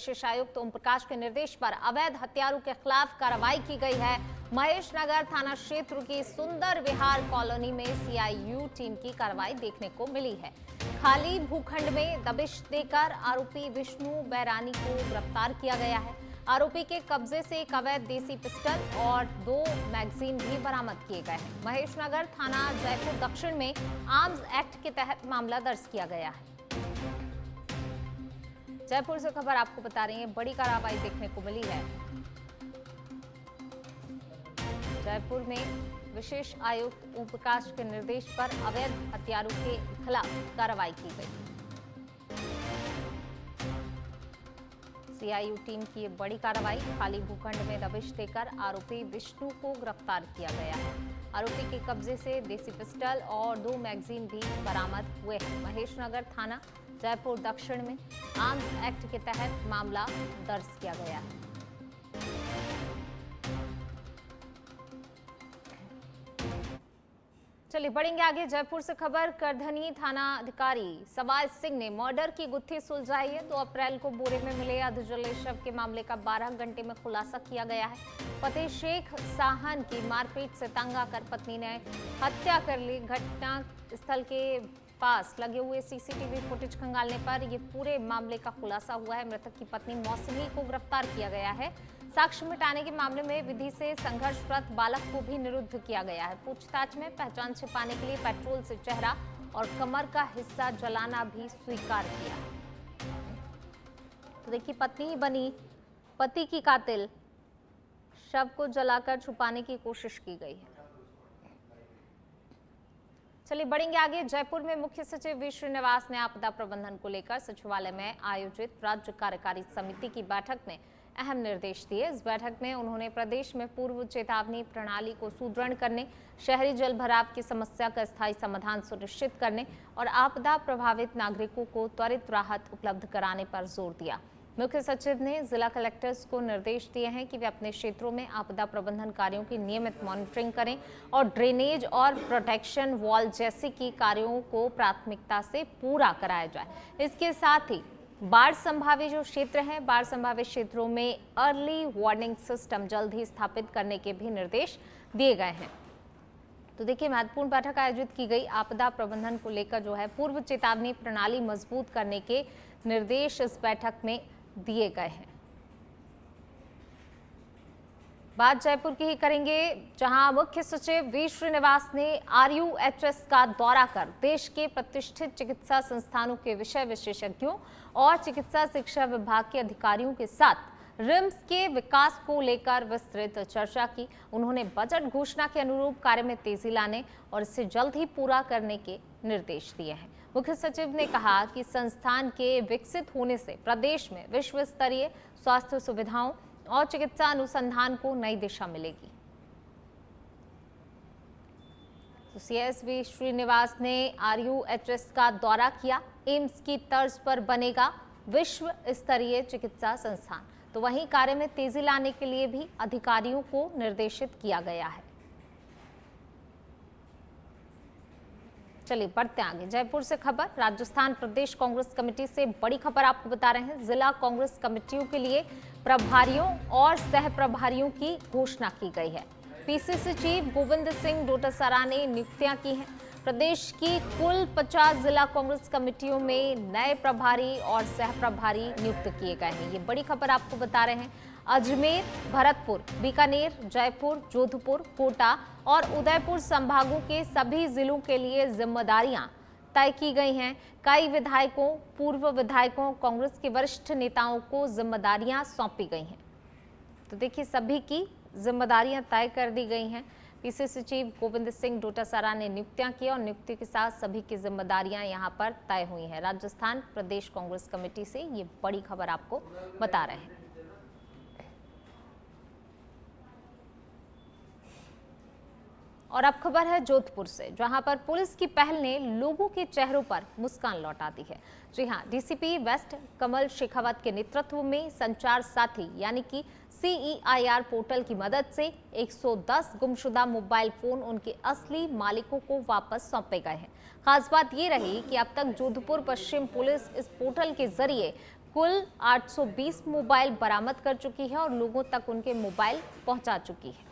विशेष आयुक्त ओम प्रकाश के निर्देश पर अवैध हथियारों के खिलाफ कार्रवाई की गई है। महेश नगर थाना क्षेत्र की सुंदर विहार कॉलोनी में सीआईयू टीम की कार्रवाई देखने को मिली है। खाली भूखंड में दबिश देकर आरोपी विष्णु बैरानी को गिरफ्तार किया गया है। आरोपी के कब्जे से एक अवैध देसी पिस्टल और 2 मैगजीन भी बरामद किए गए हैं। महेश नगर थाना जयपुर दक्षिण में आर्म्स एक्ट के तहत मामला दर्ज किया गया है। जयपुर से खबर आपको बता रही है, बड़ी कार्रवाई देखने को मिली है। जयपुर में विशेष आयुक्त ओम प्रकाश के निर्देश पर अवैध हथियारों के खिलाफ कार्रवाई की गई। सीआईयू टीम की ये बड़ी कार्रवाई, खाली भूखंड में दबिश देकर आरोपी विष्णु को गिरफ्तार किया गया है। आरोपी के कब्जे से देसी पिस्टल और 2 मैगजीन भी बरामद हुए हैं। महेश नगर थाना जयपुर दक्षिण में आर्म्स एक्ट के तहत मामला दर्ज किया गया है। चलिए बढ़ेंगे आगे। जयपुर से खबर, करधनी थाना अधिकारी सवाज सिंह ने मर्डर की गुत्थी सुलझाई है। 2 अप्रैल को बोरे में मिले अधजले शव के मामले का 12 घंटे में खुलासा किया गया है। पति शेख साहन की मारपीट से तंग आकर पत्नी ने हत्या कर ली। घटना स्थल के पास लगे हुए सीसीटीवी फुटेज खंगालने पर यह पूरे मामले का खुलासा हुआ है। मृतक की पत्नी मौसमी को गिरफ्तार किया गया है। साक्ष्य मिटाने के मामले में विधि से संघर्षरत बालक को भी निरुद्ध किया गया है। पूछताछ में पहचान छिपाने के लिए पेट्रोल से चेहरा और कमर का हिस्सा जलाना भी स्वीकार किया। तो देखिए, पत्नी ही बनी पति की कातिल। शव को जलाकर छुपाने की कोशिश की गई है। चलिए बढ़ेंगे आगे। जयपुर में मुख्य सचिव वी श्रीनिवास ने आपदा प्रबंधन को लेकर सचिवालय में आयोजित राज्य कार्यकारी समिति की बैठक में अहम निर्देश दिए। इस बैठक में उन्होंने प्रदेश में पूर्व चेतावनी प्रणाली को सुदृढ़ करने, शहरी जल भराव की समस्या का स्थायी समाधान सुनिश्चित करने और आपदा प्रभावित नागरिकों को त्वरित राहत उपलब्ध कराने पर जोर दिया। मुख्य सचिव ने जिला कलेक्टर्स को निर्देश दिए हैं कि वे अपने क्षेत्रों में आपदा प्रबंधन कार्यों की नियमित मॉनिटरिंग करें और ड्रेनेज और प्रोटेक्शन वॉल जैसे की कार्यों को प्राथमिकता से पूरा कराया जाए। इसके साथ ही बाढ़ संभावित जो क्षेत्र हैं, बाढ़ संभावित क्षेत्रों में अर्ली वार्निंग सिस्टम जल्द ही स्थापित करने के भी निर्देश दिए गए हैं। तो देखिए, महत्वपूर्ण बैठक आयोजित की गई। आपदा प्रबंधन को लेकर जो है पूर्व चेतावनी प्रणाली मजबूत करने के निर्देश इस बैठक में दिए गए हैं। बात जयपुर की ही करेंगे, जहां मुख्य सचिव वी श्रीनिवास ने RUHS का दौरा कर देश के प्रतिष्ठित चिकित्सा संस्थानों के विषय विशेषज्ञों और चिकित्सा शिक्षा विभाग के अधिकारियों के साथ रिम्स के विकास को लेकर विस्तृत चर्चा की। उन्होंने बजट घोषणा के अनुरूप कार्य में तेजी लाने और इसे जल्द ही पूरा करने के निर्देश दिए हैं। मुख्य सचिव ने कहा कि संस्थान के विकसित होने से प्रदेश में विश्व स्तरीय स्वास्थ्य सुविधाओं और चिकित्सा अनुसंधान को नई दिशा मिलेगी। तो CS वी श्रीनिवास ने RUHS का दौरा किया। एम्स की तर्ज पर बनेगा विश्व स्तरीय चिकित्सा संस्थान। तो वहीं कार्य में तेजी लाने के लिए भी अधिकारियों को निर्देशित किया गया है। चलिए बढ़ते आगे। जयपुर से खबर, राजस्थान प्रदेश कांग्रेस कमेटी से बड़ी खबर आपको बता रहे हैं। जिला कांग्रेस कमेटियों के लिए प्रभारियों और सह प्रभारियों की घोषणा की गई है। PCC चीफ गोविंद सिंह डोटासरा ने नियुक्तियां की हैं। प्रदेश की कुल 50 जिला कांग्रेस कमेटियों में नए प्रभारी और सह प्रभारी नियुक्त किए गए हैं। ये बड़ी खबर आपको बता रहे हैं। अजमेर, भरतपुर, बीकानेर, जयपुर, जोधपुर, कोटा और उदयपुर संभागों के सभी जिलों के लिए जिम्मेदारियां तय की गई हैं। कई विधायकों, पूर्व विधायकों, कांग्रेस के वरिष्ठ नेताओं को जिम्मेदारियां सौंपी गई हैं। तो देखिए, सभी की जिम्मेदारियां तय कर दी गई हैं। PCC चीफ गोविंद सिंह डोटासरा ने नियुक्तियां की और नियुक्ति के साथ सभी की जिम्मेदारियां यहां पर तय हुई हैं। राजस्थान प्रदेश कांग्रेस कमेटी से ये बड़ी खबर आपको बता रहे हैं। और अब खबर है जोधपुर से, जहां पर पुलिस की पहल ने लोगों के चेहरों पर मुस्कान लौटा दी है। जी हां, DCP वेस्ट कमल शेखावत के नेतृत्व में संचार साथी यानी कि CEIR पोर्टल की मदद से 110 गुमशुदा मोबाइल फोन उनके असली मालिकों को वापस सौंपे गए हैं। खास बात ये रही कि अब तक जोधपुर पश्चिम पुलिस इस पोर्टल के जरिए कुल 820 मोबाइल बरामद कर चुकी है और लोगों तक उनके मोबाइल पहुंचा चुकी है।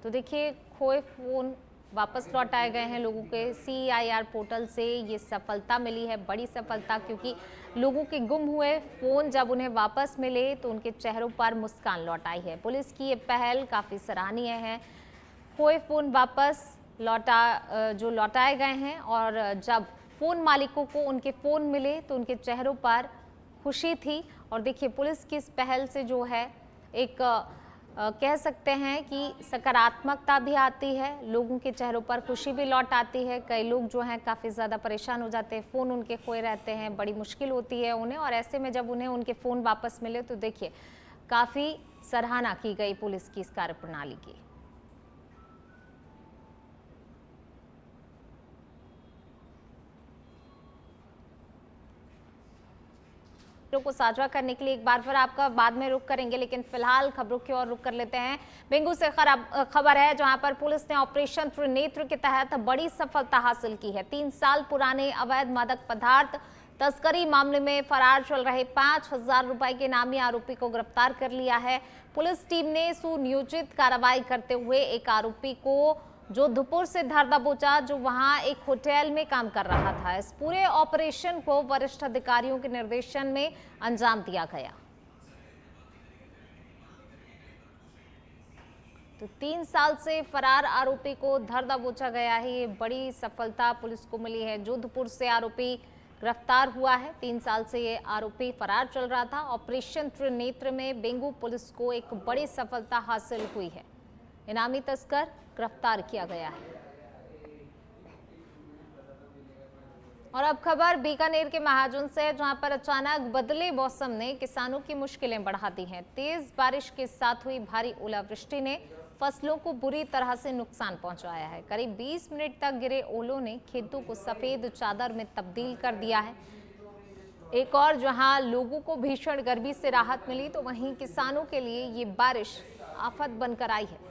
तो देखिए, खोए फोन वापस लौटाए गए हैं लोगों के। CIR पोर्टल से ये सफलता मिली है, बड़ी सफलता, क्योंकि लोगों के गुम हुए फोन जब उन्हें वापस मिले तो उनके चेहरों पर मुस्कान लौट आई है। पुलिस की ये पहल काफ़ी सराहनीय है। खोए फोन वापस लौटाए गए हैं और जब फोन मालिकों को उनके फोन मिले तो उनके चेहरों पर खुशी थी। और देखिए, पुलिस की इस पहल से जो है एक कह सकते हैं कि सकारात्मकता भी आती है, लोगों के चेहरों पर खुशी भी लौट आती है। कई लोग जो हैं काफ़ी ज़्यादा परेशान हो जाते हैं, फ़ोन उनके खोए रहते हैं, बड़ी मुश्किल होती है उन्हें, और ऐसे में जब उन्हें उनके फ़ोन वापस मिले तो देखिए काफ़ी सराहना की गई पुलिस की इस कार्यप्रणाली की। को साझा करने के लिए एक बार फिर आपका बाद में रुख करेंगे, लेकिन फिलहाल खबरों की ओर रुख कर लेते हैं। बेंगू से खबर है जहां पर पुलिस ने ऑपरेशन त्रिनेत्र के तहत बड़ी सफलता हासिल की है। 3 साल पुराने अवैध मादक पदार्थ तस्करी मामले में फरार चल रहे 5,000 रुपए के नामी आरोपी को गिरफ्तार कर लिया है। पुलिस टीम ने सुनियोजित कार्रवाई करते हुए एक आरोपी को जोधपुर से धर दबोचा, जो वहां एक होटल में काम कर रहा था। इस पूरे ऑपरेशन को वरिष्ठ अधिकारियों के निर्देशन में अंजाम दिया गया। तो 3 साल से फरार आरोपी को धर दबोचा गया है। ये बड़ी सफलता पुलिस को मिली है। जोधपुर से आरोपी गिरफ्तार हुआ है। 3 साल से ये आरोपी फरार चल रहा था। ऑपरेशन त्रिनेत्र में बेंगू पुलिस को एक बड़ी सफलता हासिल हुई है। इनामी तस्कर गिरफ्तार किया गया है। और अब खबर बीकानेर के महाजन से, जहां पर अचानक बदले मौसम ने किसानों की मुश्किलें बढ़ा दी हैं। तेज बारिश के साथ हुई भारी ओलावृष्टि ने फसलों को बुरी तरह से नुकसान पहुंचाया है। करीब 20 मिनट तक गिरे ओलों ने खेतों को सफेद चादर में तब्दील कर दिया है। एक और जहां लोगों को भीषण गर्मी से राहत मिली, तो वहीं किसानों के लिए ये बारिश आफत बनकर आई है।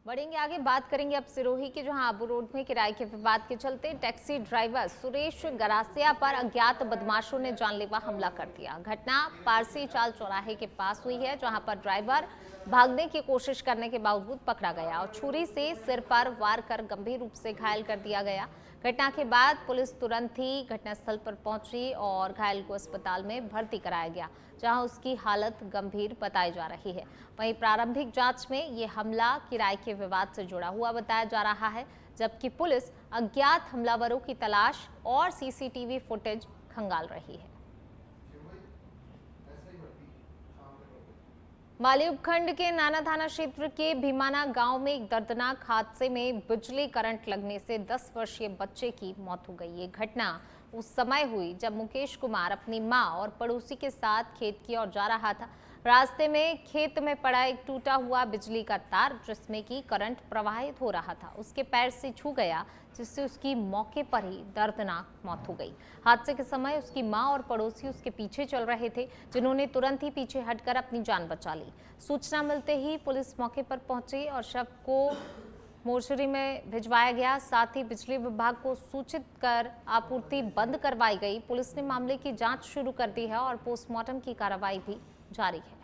बढ़ेंगे आगे, बात करेंगे अब सिरोही के, जहां आबू रोड में किराए के विवाद के चलते टैक्सी ड्राइवर सुरेश गरासिया पर अज्ञात बदमाशों ने जानलेवा हमला कर दिया। घटना पारसी चाल चौराहे के पास हुई है, जहां पर ड्राइवर भागने की कोशिश करने के बावजूद पकड़ा गया और छुरी से सिर पर वार कर गंभीर रूप से घायल कर दिया गया। घटना के बाद पुलिस तुरंत ही घटनास्थल पर पहुंची और घायल को अस्पताल में भर्ती कराया गया, जहां उसकी हालत गंभीर बताई जा रही है। वहीं प्रारंभिक जांच में ये हमला किराए के विवाद से जुड़ा हुआ बताया जा रहा है, जबकि पुलिस अज्ञात हमलावरों की तलाश और CCTV फुटेज खंगाल रही है। माली उपखंड के नाना थाना क्षेत्र के भीमाना गांव में एक दर्दनाक हादसे में बिजली करंट लगने से 10 वर्षीय बच्चे की मौत हो गई। ये घटना उस समय हुई जब मुकेश कुमार अपनी मां और पड़ोसी के साथ खेत की ओर जा रहा था। रास्ते में खेत में पड़ा एक टूटा हुआ बिजली का तार, जिसमें कि करंट प्रवाहित हो रहा था, उसके पैर से छू गया, जिससे उसकी मौके पर ही दर्दनाक मौत हो गई। हादसे के समय उसकी मां और पड़ोसी उसके पीछे चल रहे थे, जिन्होंने तुरंत ही पीछे हटकर अपनी जान बचा ली। सूचना मिलते ही पुलिस मौके पर पहुंची और शव को मोर्चरी में भिजवाया गया। साथ ही बिजली विभाग को सूचित कर आपूर्ति बंद करवाई गई। पुलिस ने मामले की जांच शुरू कर दी है और पोस्टमार्टम की कार्रवाई भी जारी है।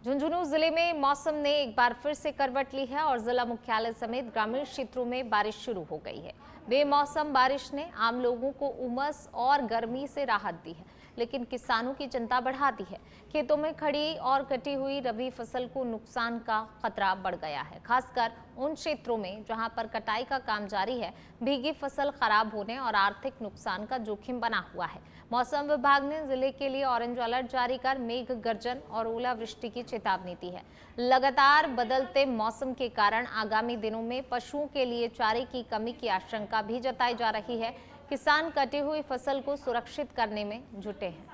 झुंझुनू जिले में मौसम ने एक बार फिर से करवट ली है और जिला मुख्यालय समेत ग्रामीण क्षेत्रों में बारिश शुरू हो गई है। बेमौसम बारिश ने आम लोगों को उमस और गर्मी से राहत दी है, लेकिन किसानों की चिंता बढ़ा दी है। खेतों में खड़ी और कटी हुई रबी फसल को नुकसान का खतरा बढ़ गया है, खासकर उन क्षेत्रों में जहां पर कटाई का काम जारी है। भीगी फसल खराब होने और आर्थिक नुकसान का जोखिम बना हुआ है। मौसम विभाग ने जिले के लिए ऑरेंज अलर्ट जारी कर मेघ गर्जन और ओलावृष्टि की चेतावनी दी है। लगातार बदलते मौसम के कारण आगामी दिनों में पशुओं के लिए चारे की कमी की आशंका भी जताई जा रही है। किसान कटी हुई फसल को सुरक्षित करने में जुटे हैं।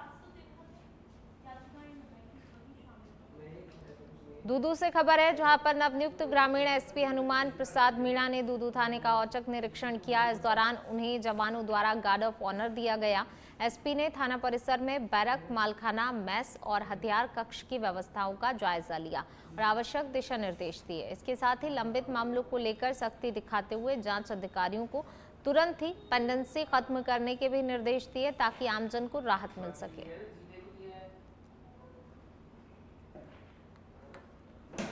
दूदू से खबर है, जहां पर नवनियुक्त ग्रामीण एसपी हनुमान प्रसाद मीणा ने दूदू थाने का औचक निरीक्षण किया। इस दौरान उन्हें जवानों द्वारा गार्ड ऑफ ऑनर दिया गया। एसपी ने थाना परिसर में बैरक, मालखाना, मैस और हथियार कक्ष की व्यवस्थाओं का जायजा लिया और आवश्यक दिशा निर्देश दिए। इसके साथ ही लंबित मामलों को लेकर सख्ती दिखाते हुए जांच अधिकारियों को तुरंत ही पेंडेंसी खत्म करने के भी निर्देश दिए, ताकि आमजन को राहत मिल सके।